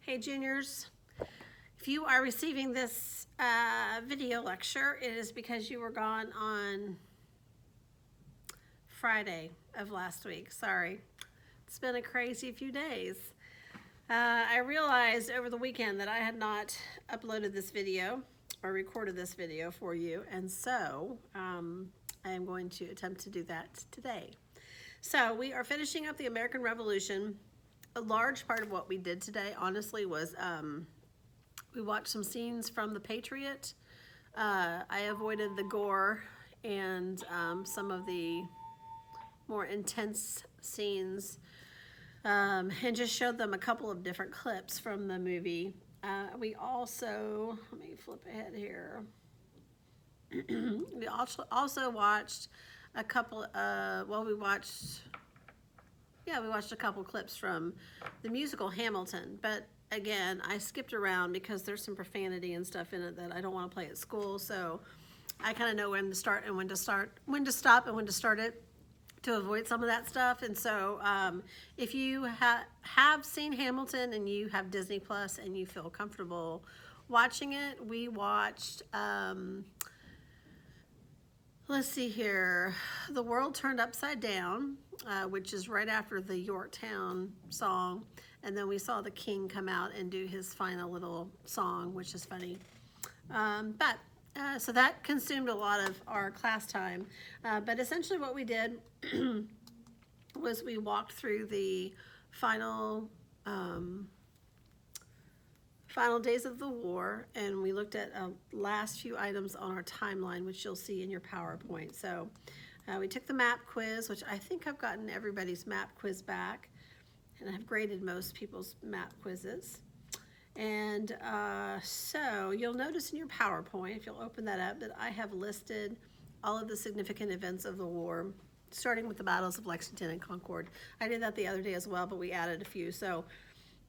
Hey juniors, if you are receiving this video lecture, it is because you were gone on Friday of last week. Sorry, it's been a crazy few days. I realized over the weekend that I had not uploaded this video or recorded this video for you, and so I am going to attempt to do that today. So we are finishing up the American Revolution. A large part of what we did today, honestly, was we watched some scenes from The Patriot. I avoided the gore and some of the more intense scenes and just showed them a couple of different clips from the movie. We also, let me flip ahead here. We also watched a couple, we watched a couple clips from the musical Hamilton, but again, I skipped around because there's some profanity and stuff in it that I don't want to play at school, so I kind of know when to start and when to stop and when to start it to avoid some of that stuff. And so if you have seen Hamilton and you have Disney Plus and you feel comfortable watching it, we watched let's see here, The World Turned Upside Down, which is right after the Yorktown song, and then we saw the King come out and do his final little song, which is funny. So that consumed a lot of our class time, but essentially what we did was we walked through the final days of the war, and we looked at last few items on our timeline, which you'll see in your PowerPoint. So we took the map quiz, which I think I've gotten everybody's map quiz back, and I've graded most people's map quizzes. And so you'll notice in your PowerPoint, if you'll open that up, that I have listed all of the significant events of the war, starting with the battles of Lexington and Concord. I did that the other day as well, but we added a few. So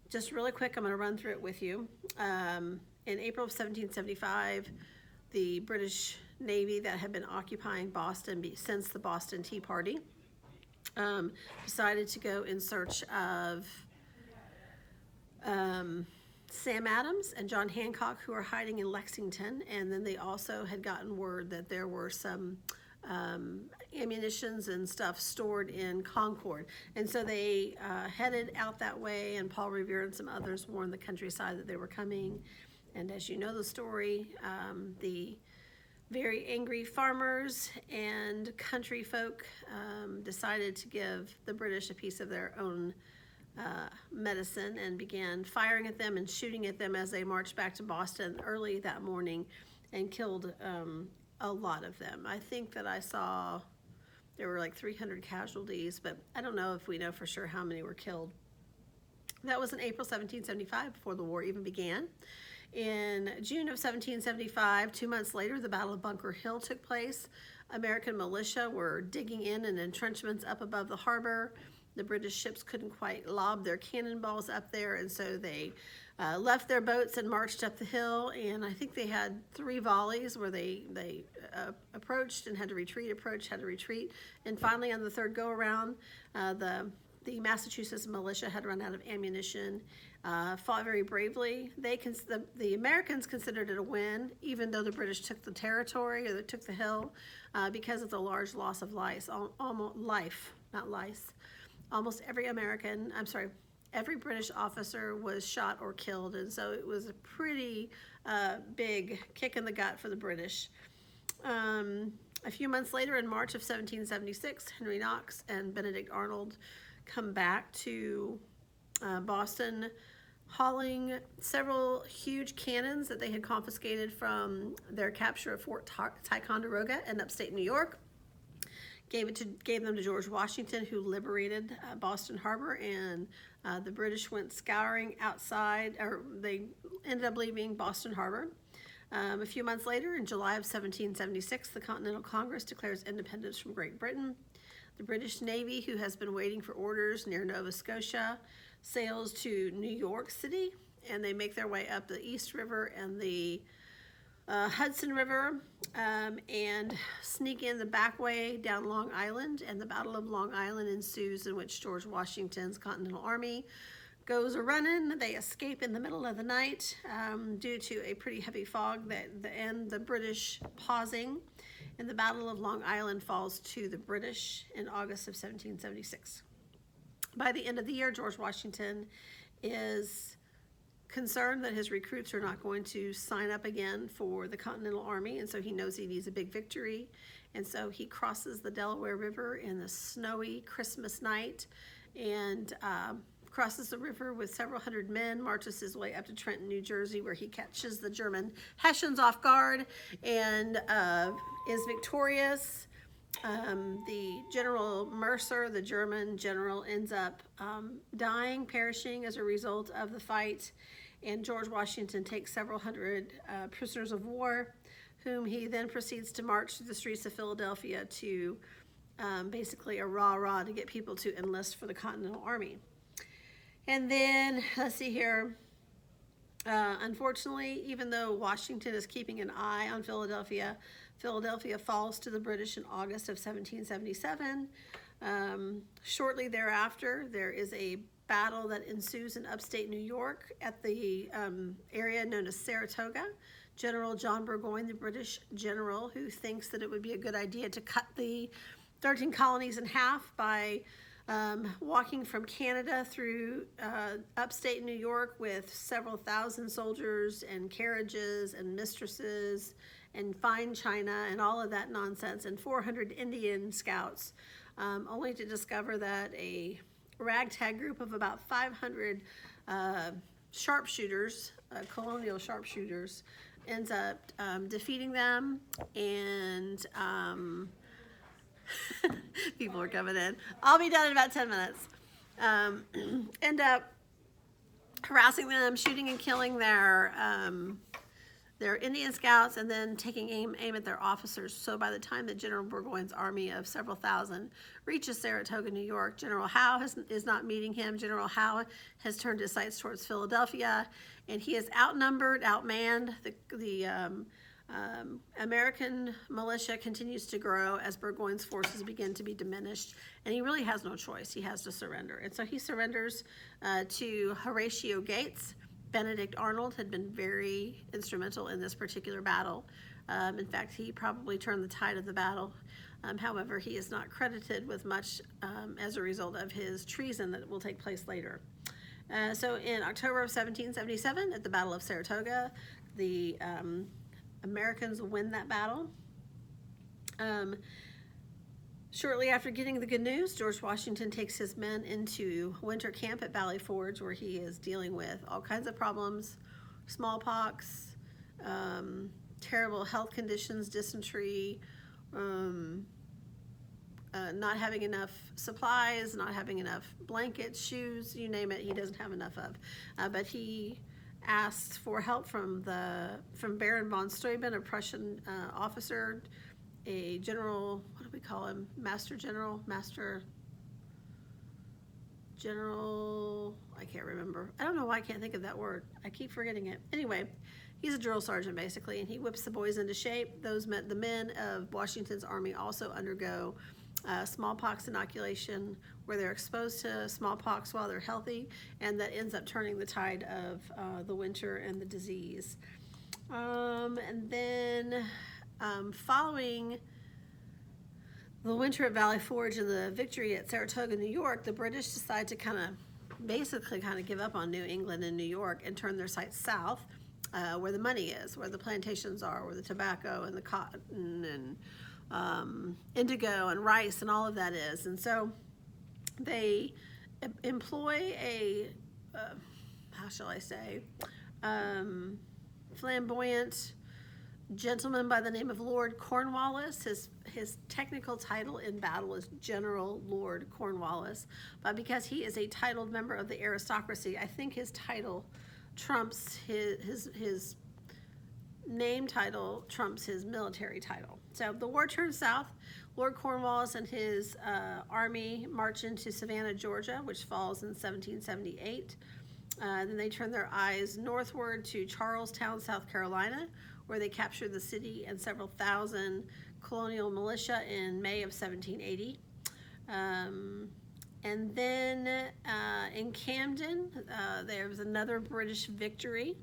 just really quick, I'm going to run through it with you. In April of 1775, the British Navy that had been occupying Boston since the Boston Tea Party decided to go in search of Sam Adams and John Hancock, who are hiding in Lexington. And then they also had gotten word that there were some ammunitions and stuff stored in Concord. And so they headed out that way, and Paul Revere and some others warned the countryside that they were coming. And as you know the story, the very angry farmers and country folk decided to give the British a piece of their own medicine and began firing at them and shooting at them as they marched back to Boston early that morning and killed a lot of them. I think that I saw there were like 300 casualties, but I don't know if we know for sure how many were killed. That was in April 1775, before the war even began. In June of 1775, 2 months later, the Battle of Bunker Hill took place. American militia were digging in entrenchments up above the harbor. The British ships couldn't quite lob their cannonballs up there, and so they left their boats and marched up the hill. And I think they had 3 volleys where they approached and had to retreat, approached, had to retreat. And finally, on the third go-around, the Massachusetts militia had run out of ammunition, fought very bravely. The Americans considered it a win, even though the British took the territory, or they took the hill, because of the large loss of life, not lice. Almost every British officer was shot or killed, and so it was a pretty big kick in the gut for the British. A few months later, in March of 1776, Henry Knox and Benedict Arnold come back to Boston, hauling several huge cannons that they had confiscated from their capture of Fort Ticonderoga in upstate New York. Gave them to George Washington, who liberated Boston Harbor, and the British went scouring outside, or they ended up leaving Boston Harbor. A few months later, in July of 1776, the Continental Congress declares independence from Great Britain. The British Navy, who has been waiting for orders near Nova Scotia, sails to New York City, and they make their way up the East River and the Hudson River and sneak in the back way down Long Island, and the Battle of Long Island ensues, in which George Washington's Continental Army goes a-running. They escape in the middle of the night due to a pretty heavy fog and the British pausing. And the Battle of Long Island falls to the British in August of 1776. By the end of the year, George Washington is concerned that his recruits are not going to sign up again for the Continental Army, and so he knows he needs a big victory. And so he crosses the Delaware River in the snowy Christmas night and crosses the river with several hundred men, marches his way up to Trenton, New Jersey, where he catches the German Hessians off guard and is victorious. The General Mercer, the German general, ends up dying, perishing as a result of the fight, and George Washington takes several hundred prisoners of war, whom he then proceeds to march through the streets of Philadelphia to basically a rah-rah to get people to enlist for the Continental Army. And then, let's see here, unfortunately, even though Washington is keeping an eye on Philadelphia, Philadelphia falls to the British in August of 1777. Shortly thereafter, there is a battle that ensues in upstate New York at the area known as Saratoga. General John Burgoyne, the British general, who thinks that it would be a good idea to cut the 13 colonies in half by walking from Canada through upstate New York with several thousand soldiers and carriages and mistresses and fine china and all of that nonsense, and 400 Indian scouts, only to discover that a ragtag group of about 500 sharpshooters, colonial sharpshooters, ends up defeating them, and people are coming in. I'll be done in about 10 minutes. End up harassing them, shooting and killing their Indian scouts, and then taking aim at their officers. So by the time that General Burgoyne's army of several thousand reaches Saratoga, New York, General Howe is not meeting him. General Howe has turned his sights towards Philadelphia, and he is outnumbered, outmanned. The American militia continues to grow as Burgoyne's forces begin to be diminished, and he really has no choice. He has to surrender. And so he surrenders to Horatio Gates. Benedict Arnold had been very instrumental in this particular battle. In fact, he probably turned the tide of the battle. However, he is not credited with much as a result of his treason that will take place later. So in October of 1777, at the Battle of Saratoga, the Americans win that battle. Shortly after getting the good news, George Washington takes his men into winter camp at Valley Forge, where he is dealing with all kinds of problems: smallpox, terrible health conditions, dysentery, not having enough supplies, not having enough blankets, shoes, you name it, he doesn't have enough of. But he asks for help from Baron von Steuben, a Prussian officer, a general, what do we call him? Master General, I can't remember. I don't know why I can't think of that word. I keep forgetting it. Anyway, he's a drill sergeant basically, and he whips the boys into shape. The men of Washington's army also undergo smallpox inoculation, where they're exposed to smallpox while they're healthy, and that ends up turning the tide of the winter and the disease. And then following the winter at Valley Forge and the victory at Saratoga, New York, the British decide to kind of give up on New England and New York and turn their sights south, where the money is, where the plantations are, where the tobacco and the cotton and indigo and rice and all of that is. And so they employ a, how shall I say, flamboyant gentleman by the name of Lord Cornwallis. His technical title in battle is General Lord Cornwallis, but because he is a titled member of the aristocracy, I think his title trumps his name title trumps his military title. So the war turns south. Lord Cornwallis and his army march into Savannah, Georgia, which falls in 1778. Then they turn their eyes northward to Charlestown, South Carolina, where they captured the city and several thousand colonial militia in May of 1780. And And then in Camden, there was another British victory.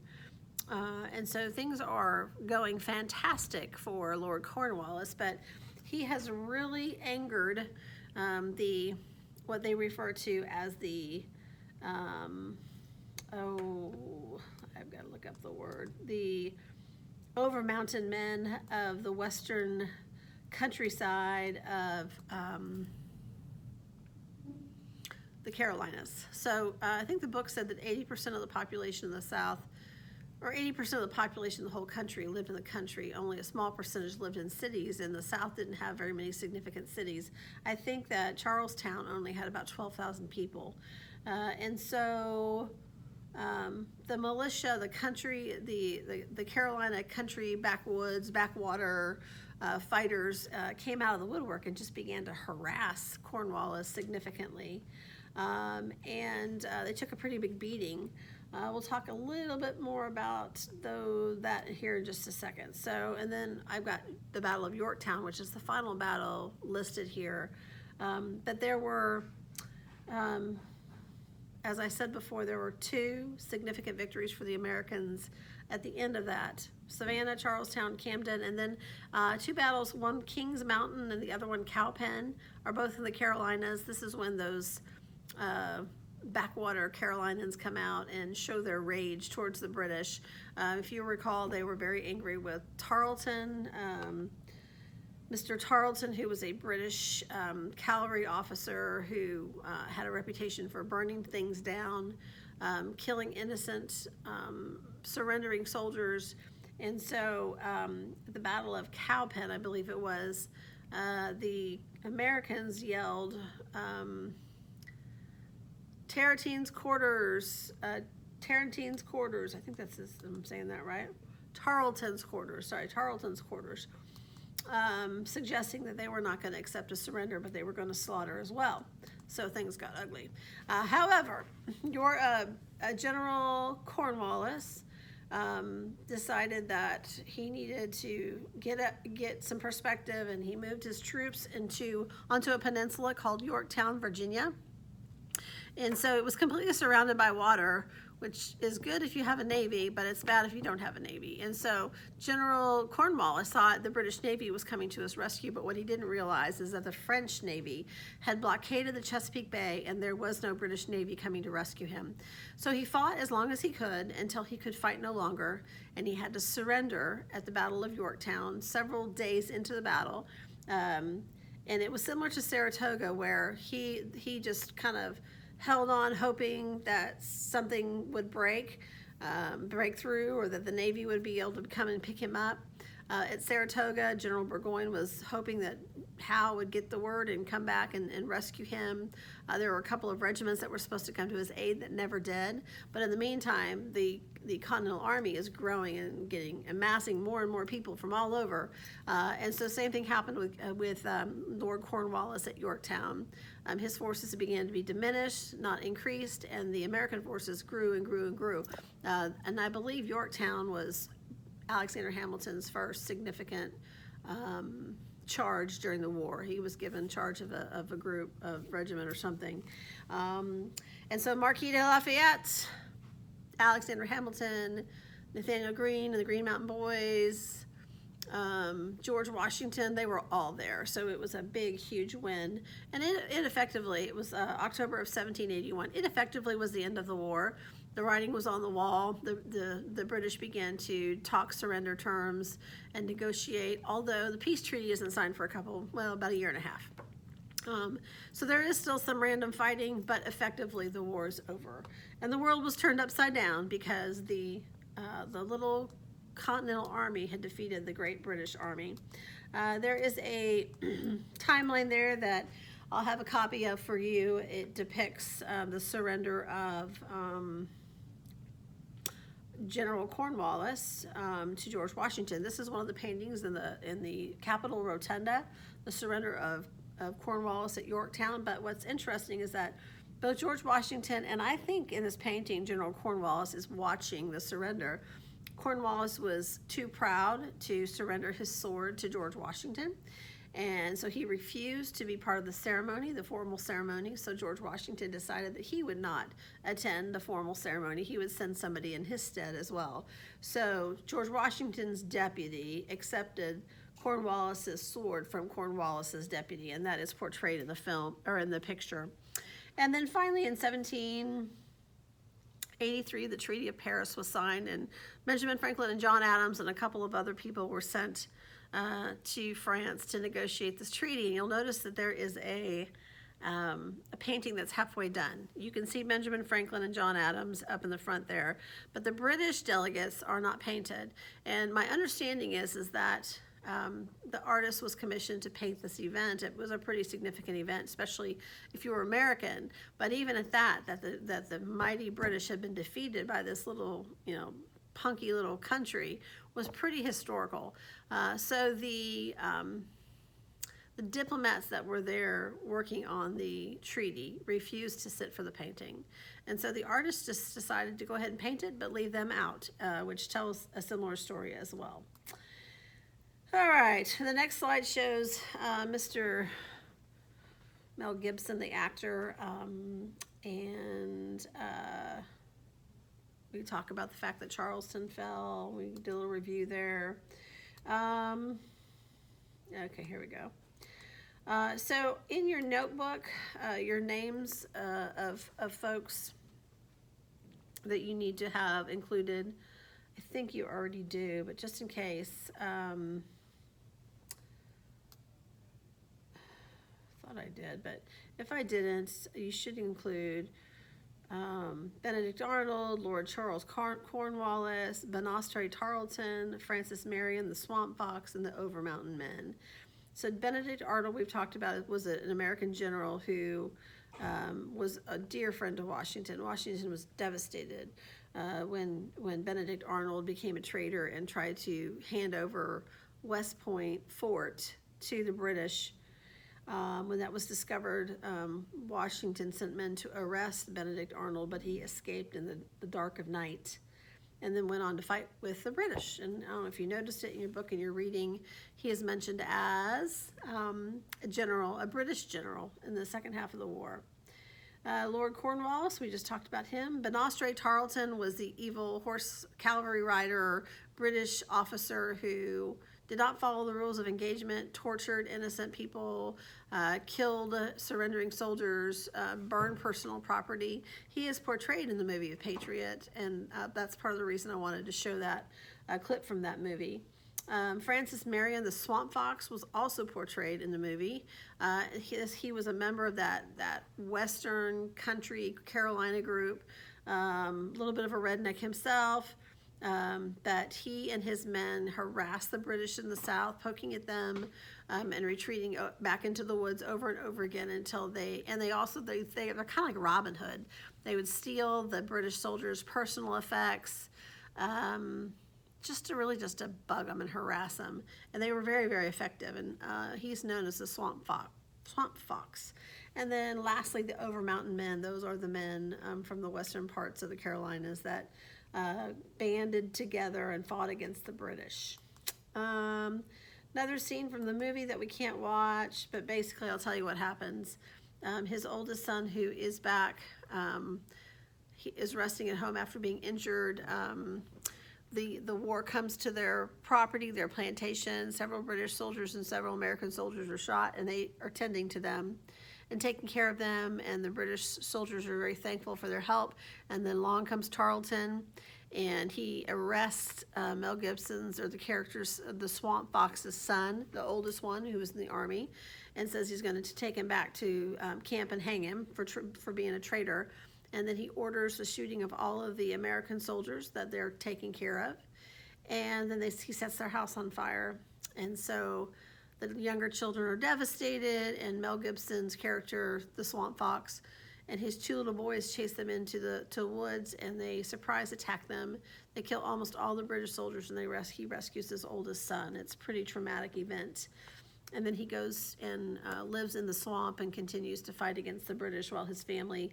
And so things are going fantastic for Lord Cornwallis, but he has really angered what they refer to as I've got to look up the word, the over mountain men of the western countryside of the Carolinas. So I think the book said that 80% of the population in the South, or 80% of the population of the whole country lived in the country. Only a small percentage lived in cities, and the South didn't have very many significant cities. I think that Charlestown only had about 12,000 people. And so the militia, the country, the Carolina country backwoods, backwater fighters came out of the woodwork and just began to harass Cornwallis significantly. And they took a pretty big beating. We'll talk a little bit more about that here in just a second. So, and then I've got the Battle of Yorktown, which is the final battle listed here. But there were, as I said before, there were 2 significant victories for the Americans at the end of that. Savannah, Charlestown, Camden, and then 2 battles, one Kings Mountain and the other one Cowpen, are both in the Carolinas. This is when those backwater Carolinians come out and show their rage towards the British. If you recall, they were very angry with Tarleton, Mr. Tarleton, who was a British cavalry officer who had a reputation for burning things down, killing innocent, surrendering soldiers. And so the Battle of Cowpen, I believe it was, the Americans yelled, Tarleton's quarters, I think I'm saying that right? Tarleton's quarters, suggesting that they were not going to accept a surrender, but they were going to slaughter as well. So things got ugly. However, General Cornwallis decided that he needed to get some perspective, and he moved his troops onto a peninsula called Yorktown, Virginia. And so it was completely surrounded by water, which is good if you have a navy, but it's bad if you don't have a navy. And so General Cornwallis thought the British Navy was coming to his rescue, but what he didn't realize is that the French Navy had blockaded the Chesapeake Bay, and there was no British Navy coming to rescue him. So he fought as long as he could until he could fight no longer, and he had to surrender at the Battle of Yorktown several days into the battle. And it was similar to Saratoga, where he just kind of held on, hoping that something would break through, or that the Navy would be able to come and pick him up. At Saratoga, General Burgoyne was hoping that Howe would get the word and come back and rescue him. There were a couple of regiments that were supposed to come to his aid that never did. But in the meantime, the Continental Army is growing and amassing more and more people from all over. And so same thing happened with Lord Cornwallis at Yorktown. His forces began to be diminished, not increased, and the American forces grew and grew and grew. And I believe Yorktown was Alexander Hamilton's first significant charge during the war. He was given charge of a group of regiment or something. And so Marquis de Lafayette, Alexander Hamilton, Nathaniel Greene and the Green Mountain Boys, George Washington, they were all there. So it was a big, huge win. And it effectively, it was October of 1781. It effectively was the end of the war. The writing was on the wall. The British began to talk surrender terms and negotiate, although the peace treaty isn't signed for about a year and a half. So there is still some random fighting, but effectively the war is over. And the world was turned upside down because the little Continental Army had defeated the Great British Army. There is a timeline there that I'll have a copy of for you. It depicts the surrender of General Cornwallis to George Washington. This is one of the paintings in the Capitol Rotunda, the surrender of Cornwallis at Yorktown. But what's interesting is that both George Washington and I think in this painting, General Cornwallis is watching the surrender. Cornwallis was too proud to surrender his sword to George Washington. And so he refused to be part of the ceremony, the formal ceremony. So George Washington decided that he would not attend the formal ceremony. He would send somebody in his stead as well. So George Washington's deputy accepted Cornwallis's sword from Cornwallis's deputy, and that is portrayed in the film, or in the picture. And then finally in 1783, the Treaty of Paris was signed, and Benjamin Franklin and John Adams and a couple of other people were sent to France to negotiate this treaty. And you'll notice that there is a painting that's halfway done. You can see Benjamin Franklin and John Adams up in the front there, but the British delegates are not painted. And my understanding is that the artist was commissioned to paint this event. It was a pretty significant event, especially if you were American. But even at that the mighty British had been defeated by this little, punky little country was pretty historical. So the diplomats that were there working on the treaty refused to sit for the painting. And so the artist just decided to go ahead and paint it, but leave them out, which tells a similar story as well. All right, the next slide shows Mr. Mel Gibson, the actor, and we talk about the fact that Charleston fell. We did a little review there. Okay, here we go. So in your notebook, your names of folks that you need to have included, I think you already do, but just in case, thought I did, but if I didn't, you should include Benedict Arnold, Lord Charles Cornwallis, Banastre Tarleton, Francis Marion, the Swamp Fox, and the Overmountain Men. So Benedict Arnold, we've talked about, was an American general who was a dear friend of Washington. Washington was devastated when Benedict Arnold became a traitor and tried to hand over West Point Fort to the British. When that was discovered, Washington sent men to arrest Benedict Arnold, but he escaped in the dark of night and then went on to fight with the British. And I don't know if you noticed it in your book and you're reading, he is mentioned as a British general in the second half of the war. Lord Cornwallis, we just talked about him. Banastre Tarleton was the evil horse cavalry rider, British officer who did not follow the rules of engagement, tortured innocent people, killed surrendering soldiers, burned personal property. He is portrayed in the movie The Patriot, and that's part of the reason I wanted to show that clip from that movie. Francis Marion, the Swamp Fox, was also portrayed in the movie. He was a member of that Western country Carolina group, a little bit of a redneck himself. That he and his men harassed the British in the South, poking at them and retreating back into the woods over and over again until they're kind of like Robin Hood. They would steal the British soldiers' personal effects, just to bug them and harass them. And they were very, very effective. And he's known as the Swamp Fox. And then lastly, the Overmountain Men. Those are the men from the western parts of the Carolinas that banded together and fought against the British. Another scene from the movie that we can't watch, but basically I'll tell you what happens. His oldest son, who is back, he is resting at home after being injured. The war comes to their property, their plantation. Several British soldiers and several American soldiers are shot, and they are tending to them and taking care of them, and the British soldiers are very thankful for their help. And then along comes Tarleton, and he arrests Mel Gibson's, or the character's, the Swamp Fox's son, the oldest one, who was in the army, and says he's going to take him back to camp and hang him for being a traitor. And then he orders the shooting of all of the American soldiers that they're taking care of. And then he sets their house on fire. And so the younger children are devastated, and Mel Gibson's character, the Swamp Fox, and his two little boys chase them into the woods, and they surprise attack them. They kill almost all the British soldiers, and he rescues his oldest son. It's a pretty traumatic event. And then he goes and lives in the swamp and continues to fight against the British while his family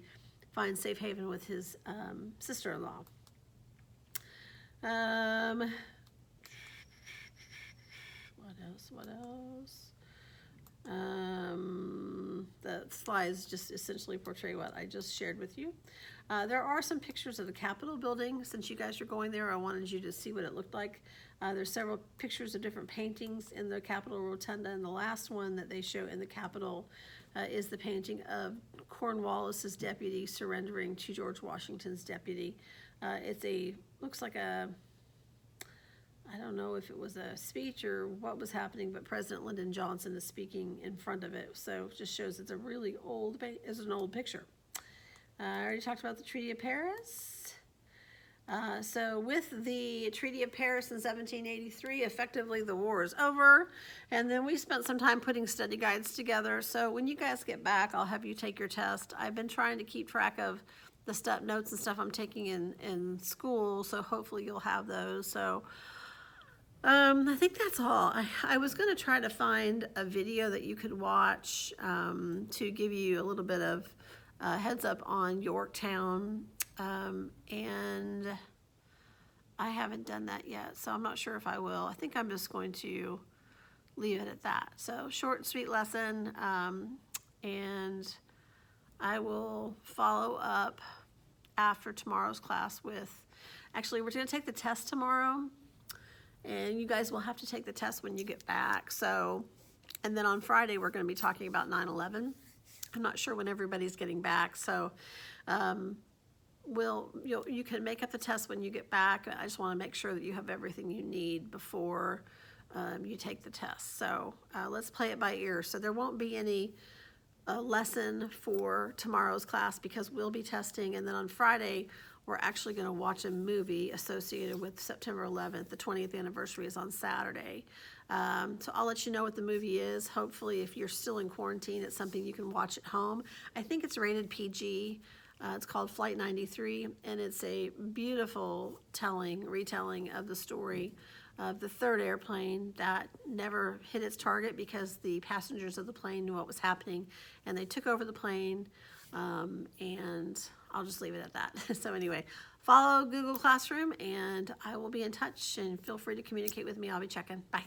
finds safe haven with his sister-in-law. What else? The slides just essentially portray what I just shared with you. There are some pictures of the Capitol building. Since you guys are going there, I wanted you to see what it looked like. There's several pictures of different paintings in the Capitol Rotunda, and the last one that they show in the Capitol is the painting of Cornwallis's deputy surrendering to George Washington's deputy. Looks like a, I don't know if it was a speech or what was happening, but President Lyndon Johnson is speaking in front of it. So it just shows it's a really old, it's an old picture. I already talked about the Treaty of Paris. So with the Treaty of Paris in 1783, effectively the war is over. And then we spent some time putting study guides together. So when you guys get back, I'll have you take your test. I've been trying to keep track of the notes and stuff I'm taking in school, so hopefully you'll have those. So I think that's all. I was going to try to find a video that you could watch to give you a little bit of heads up on Yorktown, and I haven't done that yet, so I'm not sure if I will. I think I'm just going to leave it at that. So short and sweet lesson, and I will follow up after tomorrow's class with, actually we're going to take the test tomorrow, and you guys will have to take the test when you get back. So, and then on Friday we're going to be talking about 9/11. I'm not sure when everybody's getting back, so you can make up the test when you get back. I just want to make sure that you have everything you need before you take the test. So let's play it by ear. So there won't be any lesson for tomorrow's class because we'll be testing, and then on Friday we're actually going to watch a movie associated with September 11th. The 20th anniversary is on Saturday. So I'll let you know what the movie is. Hopefully, if you're still in quarantine, it's something you can watch at home. I think it's rated PG. It's called Flight 93, and it's a beautiful retelling of the story of the third airplane that never hit its target because the passengers of the plane knew what was happening, and they took over the plane, and I'll just leave it at that. So anyway, follow Google Classroom, and I will be in touch, and feel free to communicate with me. I'll be checking. Bye.